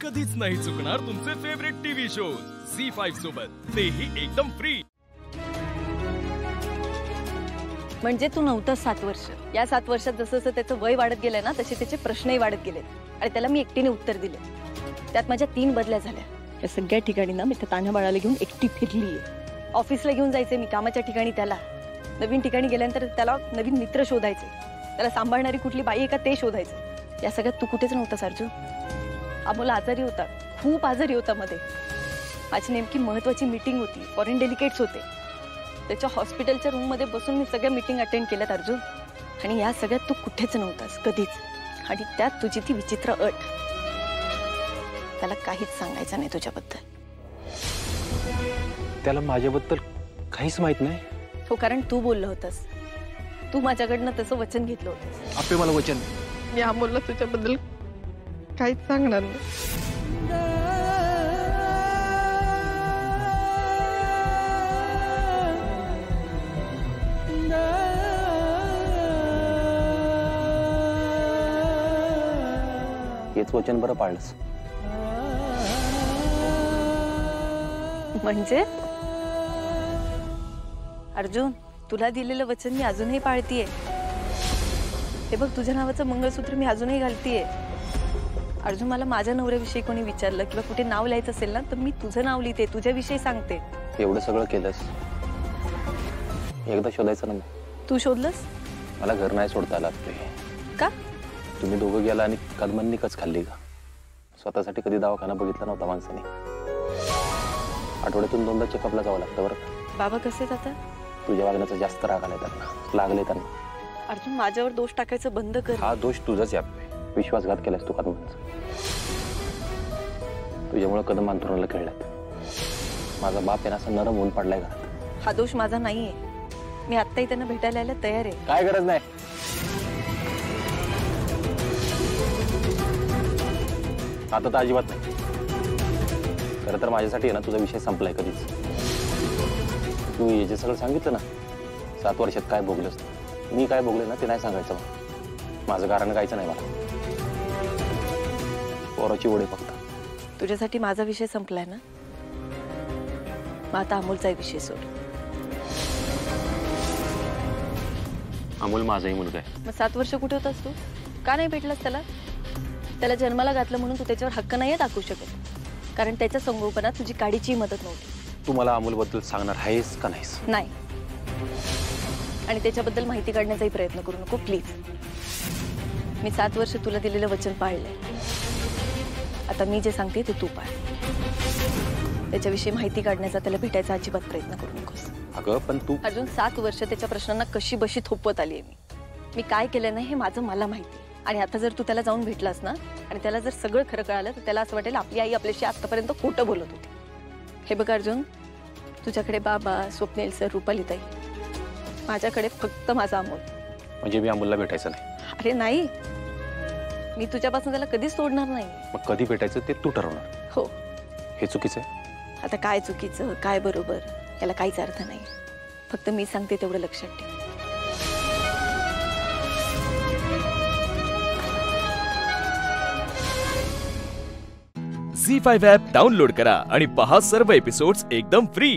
कधीच नाही चुकणार तुमचे फेवरेट टीव्ही शोज झी5 सोबत, तेही एकदम फ्री। म्हणजे तू नव्हतास 7 वर्ष। या 7 वर्षात जसं जसं त्याचं वय वाढत गेलं ना, तसे त्याचे प्रश्नही वाढत गेले आणि त्याला मी एकटीने उत्तर दिले। त्यात माझ्या 3 बदल्या झाल्या। या सगळ्या ठिकाणी ना मी त्या तान्ह्या बाळाला घेऊन एकटी फिरलीये। ऑफिसला घेऊन जायचे मी, कामाच्या ठिकाणी त्याला, नवीन ठिकाणी गेल्यानंतर त्याला नवीन मित्र शोधायचे, त्याला सांभाळणारी कुठली बाई आहे का ते शोधायचे। या सगळ्यात तू कुठेच नव्हतास अर्जुन। अमोल आजारी होता, खूप आजारी होता मध्ये। माझी नेमकी महत्त्वाची मीटिंग होती, फॉरेन डेलिगेट्स होते। त्याच्या हॉस्पिटलच्या रूम मध्ये बसून मी सगळ्या मीटिंग अटेंड केल्यात अर्जुन, आणि या सगळ्यात तू कुठेच नव्हतास कधीच। आणि त्यात तुझी ती विचित्र अट, त्याला काहीच सांगायचं नाही तुझ्याबद्दल। त्याला माझ्याबद्दल काहीच माहित नाही? हो, कारण तू बोलला होतास, तू माझ्याकडनं तसं वचन घेतलं होतंस। आपे मला वचन, मी अमोलला तुझ्याबद्दल काहीच सांगणार नाही। हेच वचन बरं पाळलंस। म्हणजे अर्जुन, तुला दिलेलं वचन मी अजूनही पाळतीये। हे बघ, तुझ्या नावाचं मंगळसूत्र मी अजूनही घालतीये। अर्जुन, मला माझ्या नवऱ्याविषयी कोणी विचारलं किंवा कुठे नाव लिहायचं असेल ना, तर मी तुझं नाव लिहिते, तुझ्याविषयी सांगते। एवढं सगळं केलंस, एकदा शोधायचं ना मग। तू शोधलंस? मला घर नाही सोडता आलं आपे। का? तुम्ही दोघं गेला आणि कदमांनी कच खाल्ली का? स्वतःसाठी कधी दवाखाना बघितला नव्हता माणसाने। आठवड्यातून 2दा चेकअपला जावं लागतं बरं का। बाबा कसे जातात? तुझ्या वागण्याचा जास्त राग आलाय त्यांना, लागले त्यांना। अर्जुन, माझ्यावर दोष टाकायचं बंद कर। हा दोष तुझाच आहे आपे, विश्वासघात केलास तू कदमांचा। तुझ्यामुळे कदम अंथरुणाला खेळल्यात। माझा बाप यांना असं नरम होऊन पडलाय घरात। हा दोष माझा नाहीये, मी आत्ताही त्यांना भेटायला यायला तयार आहे। काय गरज नाही, आता तर अजिबात नाही। खरं तर माझ्यासाठी आहे ना तुझा विषय संपलाय कधीच। तू हे जे सगळं सांगितलं ना, 7 वर्षात काय भोगलंस, मी काय भोगले ना ते नाही सांगायचं मला। माझं कारण गायचं नाही मला, पोराची ओढ आहे फक्त। तुझ्यासाठी माझा विषय संपलाय ना, मग आता अमोलचा विषय सोड। अमोल माझाही मुलगा आहे। मग 7 वर्ष कुठे होतास तू? का नाही भेटलास त्याला? त्याला जन्माला घातलं म्हणून तू त्याच्यावर हक्क नाहीये दाखवू शकत, कारण त्याच्या संगोपनात तुझी काडीची मदत नव्हती। तू मला अमोलबद्दल सांगणार आहेस का नाहीस? नाही, आणि त्याच्याबद्दल माहिती काढण्याचाही प्रयत्न करू नको प्लीज। मी 7 वर्ष तुला दिलेलं वचन पाळलंय, आता मी जे सांगते ते तू पाळ। त्याच्याविषयी माहिती काढण्याचा, त्याला भेटायचा अजिबात प्रयत्न करू नकोस। अगं पण तू अजून 7 वर्ष त्याच्या प्रश्नांना कशी बशी थोपवत आली आहे मी काय केलं नाही हे माझं मला माहिती। आणि आता जर तू त्याला जाऊन भेटलास ना, आणि त्याला जर सगळं खरं कळालं, तर त्याला असं वाटेल आपली आई आपल्याशी आतापर्यंत खोटं बोलत होती। हे बघ अर्जुन, तुझ्याकडे बाबा, स्वप्नील सर, रुपालीताई, माझ्याकडे फक्त माझा अमोल। म्हणजे मी अमोलला भेटायचं नाही? अरे नाही, मी तुझ्यापासून त्याला कधीच सोडणार नाही। मग कधी भेटायचं ते तू ठरवणार? हो। हे चुकीचं आहे? आता काय चुकीचं काय बरोबर याला काहीच अर्थ नाही, फक्त मी सांगते तेवढं लक्षात ठेव। झी5 ॲप डाउनलोड करा आणि पहा सर्व एपिसोड्स एकदम फ्री।